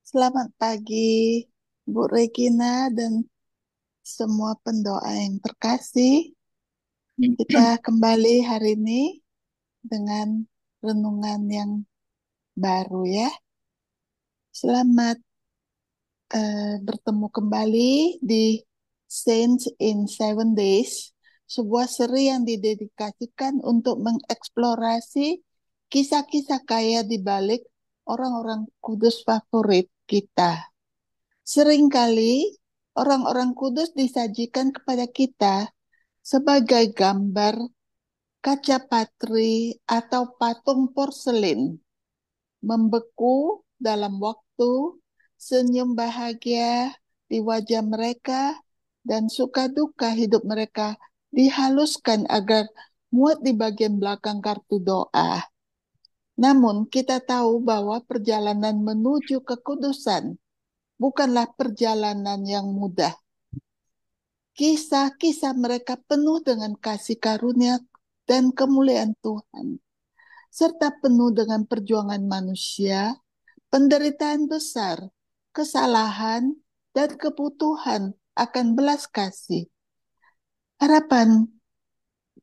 Selamat pagi, Bu Regina dan semua pendoa yang terkasih. Kita kembali hari ini dengan renungan yang baru ya. Selamat bertemu kembali di Saints in 7 Days, sebuah seri yang didedikasikan untuk mengeksplorasi kisah-kisah kaya di balik orang-orang kudus favorit kita. Seringkali orang-orang kudus disajikan kepada kita sebagai gambar kaca patri atau patung porselin, membeku dalam waktu, senyum bahagia di wajah mereka, dan suka duka hidup mereka dihaluskan agar muat di bagian belakang kartu doa. Namun kita tahu bahwa perjalanan menuju kekudusan bukanlah perjalanan yang mudah. Kisah-kisah mereka penuh dengan kasih karunia dan kemuliaan Tuhan, serta penuh dengan perjuangan manusia, penderitaan besar, kesalahan, dan kebutuhan akan belas kasih. Harapan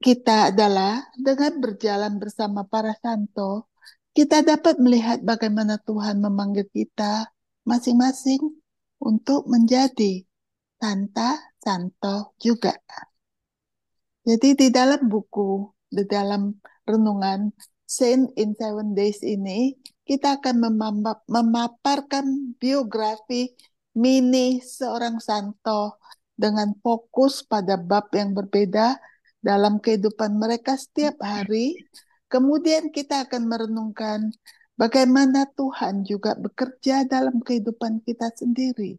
kita adalah dengan berjalan bersama para santo, kita dapat melihat bagaimana Tuhan memanggil kita masing-masing untuk menjadi Santa Santo juga. Jadi di dalam buku, di dalam renungan Saint in 7 Days ini, kita akan memaparkan biografi mini seorang santo dengan fokus pada bab yang berbeda dalam kehidupan mereka setiap hari. Kemudian kita akan merenungkan bagaimana Tuhan juga bekerja dalam kehidupan kita sendiri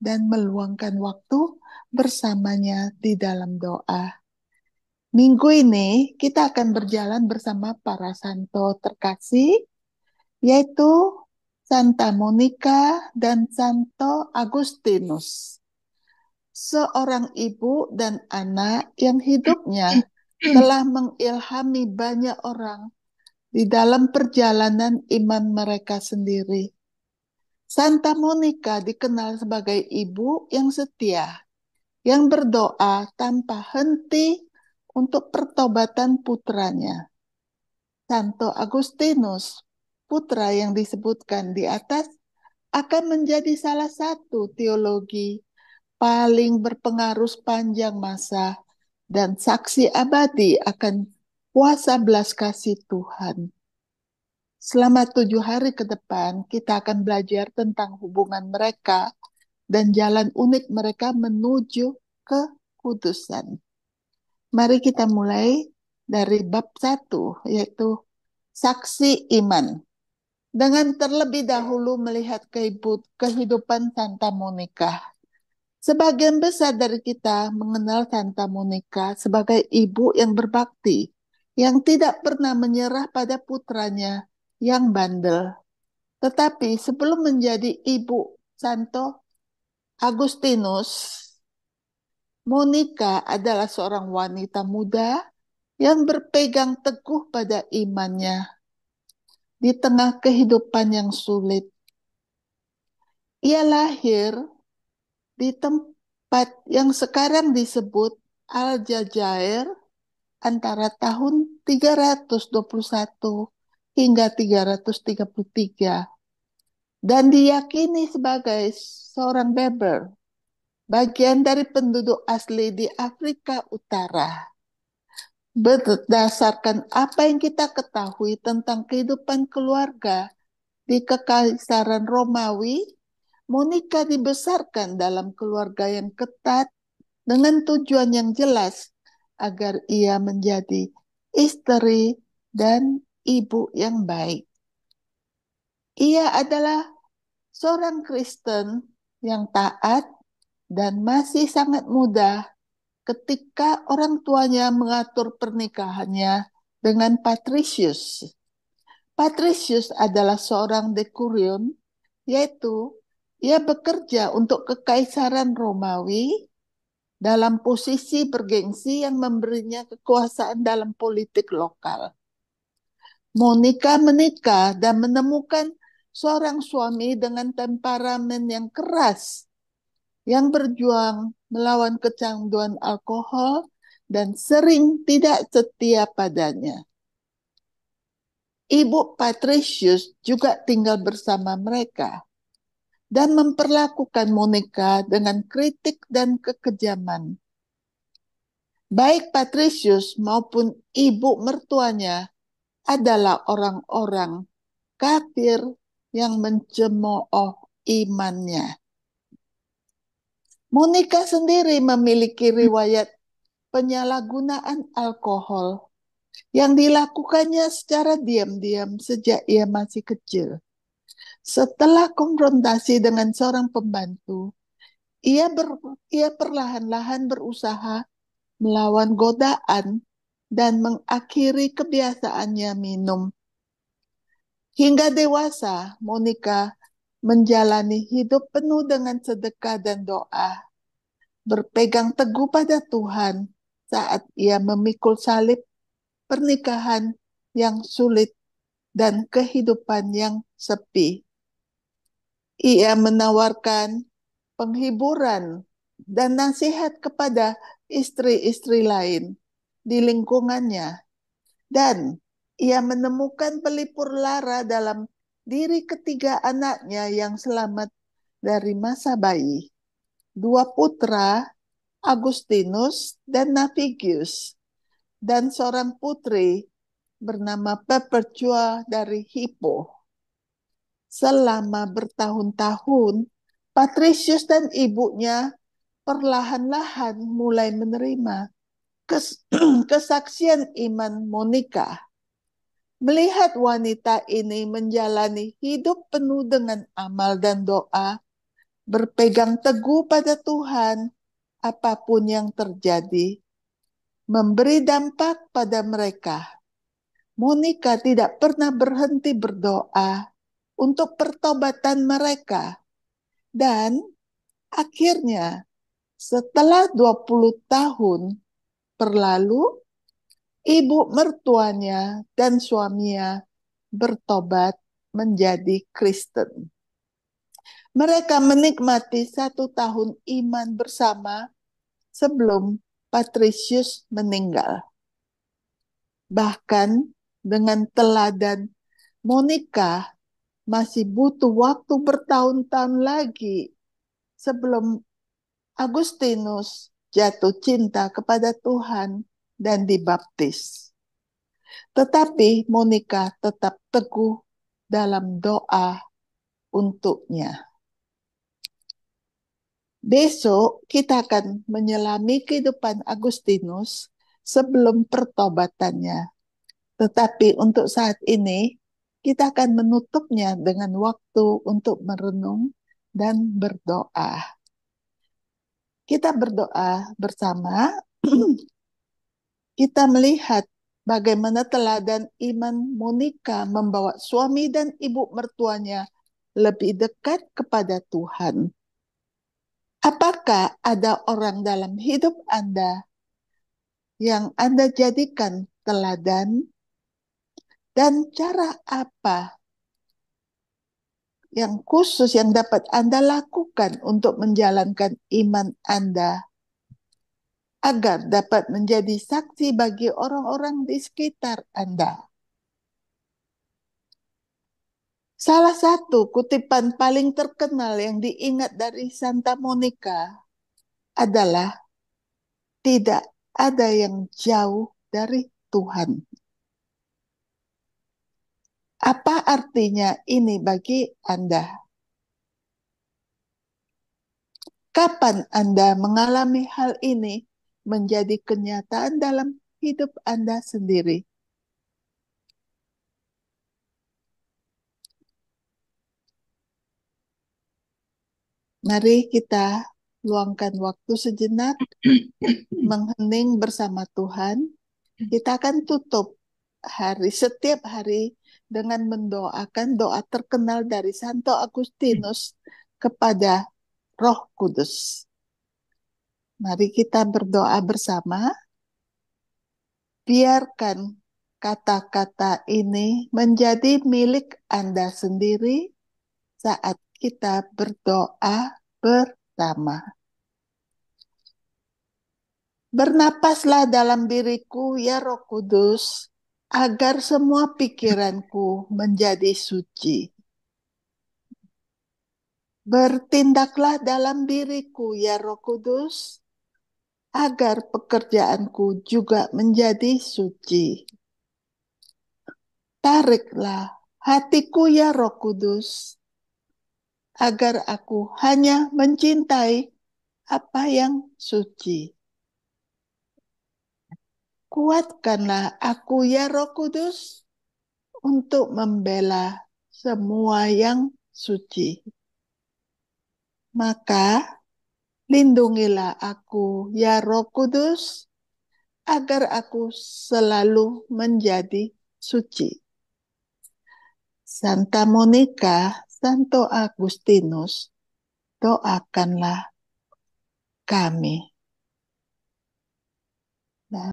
dan meluangkan waktu bersamanya di dalam doa. Minggu ini kita akan berjalan bersama para santo terkasih, yaitu Santa Monica dan Santo Agustinus. Seorang ibu dan anak yang hidupnya telah mengilhami banyak orang di dalam perjalanan iman mereka sendiri. Santa Monica dikenal sebagai ibu yang setia, yang berdoa tanpa henti untuk pertobatan putranya. Santo Agustinus, putra yang disebutkan di atas, akan menjadi salah satu teologi paling berpengaruh sepanjang masa dan saksi abadi akan kuasa belas kasih Tuhan. Selama 7 hari ke depan, kita akan belajar tentang hubungan mereka dan jalan unik mereka menuju kekudusan. Mari kita mulai dari bab 1, yaitu saksi iman. Dengan terlebih dahulu melihat kehidupan Santa Monica. Sebagian besar dari kita mengenal Santa Monica sebagai ibu yang berbakti, yang tidak pernah menyerah pada putranya yang bandel. Tetapi sebelum menjadi ibu Santo Agustinus, Monica adalah seorang wanita muda yang berpegang teguh pada imannya di tengah kehidupan yang sulit. Ia lahir di tempat yang sekarang disebut Aljazair antara tahun 321 hingga 333 dan diyakini sebagai seorang Berber, bagian dari penduduk asli di Afrika Utara. Berdasarkan apa yang kita ketahui tentang kehidupan keluarga di Kekaisaran Romawi, Monica dibesarkan dalam keluarga yang ketat dengan tujuan yang jelas agar ia menjadi istri dan ibu yang baik. Ia adalah seorang Kristen yang taat dan masih sangat muda ketika orang tuanya mengatur pernikahannya dengan Patricius. Patricius adalah seorang dekurion, yaitu ia bekerja untuk Kekaisaran Romawi dalam posisi bergengsi yang memberinya kekuasaan dalam politik lokal. Monica menikah dan menemukan seorang suami dengan temperamen yang keras, yang berjuang melawan kecanduan alkohol dan sering tidak setia padanya. Ibu Patricius juga tinggal bersama mereka dan memperlakukan Monica dengan kritik dan kekejaman. Baik Patricius maupun ibu mertuanya adalah orang-orang kafir yang mencemooh imannya. Monica sendiri memiliki riwayat penyalahgunaan alkohol yang dilakukannya secara diam-diam sejak ia masih kecil. Setelah konfrontasi dengan seorang pembantu, ia perlahan-lahan berusaha melawan godaan dan mengakhiri kebiasaannya minum. Hingga dewasa, Monica menjalani hidup penuh dengan sedekah dan doa, berpegang teguh pada Tuhan saat ia memikul salib pernikahan yang sulit dan kehidupan yang sepi. Ia menawarkan penghiburan dan nasihat kepada istri-istri lain di lingkungannya, dan ia menemukan pelipur lara dalam diri ketiga anaknya yang selamat dari masa bayi, dua putra, Agustinus dan Navigius, dan seorang putri bernama Perpetua dari Hippo. Selama bertahun-tahun, Patricius dan ibunya perlahan-lahan mulai menerima kesaksian iman Monica. Melihat wanita ini menjalani hidup penuh dengan amal dan doa, berpegang teguh pada Tuhan, apapun yang terjadi, memberi dampak pada mereka. Monica tidak pernah berhenti berdoa untuk pertobatan mereka. Dan akhirnya setelah 20 tahun berlalu, ibu mertuanya dan suaminya bertobat menjadi Kristen. Mereka menikmati 1 tahun iman bersama sebelum Patricius meninggal. Bahkan dengan teladan Monica masih butuh waktu bertahun-tahun lagi sebelum Agustinus jatuh cinta kepada Tuhan dan dibaptis. Tetapi Monica tetap teguh dalam doa untuknya. Besok kita akan menyelami kehidupan Agustinus sebelum pertobatannya. Tetapi untuk saat ini, kita akan menutupnya dengan waktu untuk merenung dan berdoa. Kita berdoa bersama. Kita melihat bagaimana teladan iman Monica membawa suami dan ibu mertuanya lebih dekat kepada Tuhan. Apakah ada orang dalam hidup Anda yang Anda jadikan teladan? Dan cara apa yang khusus yang dapat Anda lakukan untuk menjalankan iman Anda agar dapat menjadi saksi bagi orang-orang di sekitar Anda? Salah satu kutipan paling terkenal yang diingat dari Santa Monica adalah tidak ada yang jauh dari Tuhan. Apa artinya ini bagi Anda? Kapan Anda mengalami hal ini menjadi kenyataan dalam hidup Anda sendiri? Mari kita luangkan waktu sejenak menghening bersama Tuhan. Kita akan tutup setiap hari dengan mendoakan doa terkenal dari Santo Agustinus kepada Roh Kudus. Mari kita berdoa bersama. Biarkan kata-kata ini menjadi milik Anda sendiri saat kita berdoa bersama. Bernapaslah dalam diriku, ya Roh Kudus, agar semua pikiranku menjadi suci. Bertindaklah dalam diriku, ya Roh Kudus, agar pekerjaanku juga menjadi suci. Tariklah hatiku, ya Roh Kudus, agar aku hanya mencintai apa yang suci. Kuatkanlah aku, ya Roh Kudus, untuk membela semua yang suci. Maka lindungilah aku, ya Roh Kudus, agar aku selalu menjadi suci. Santa Monica, Santo Agustinus, doakanlah kami.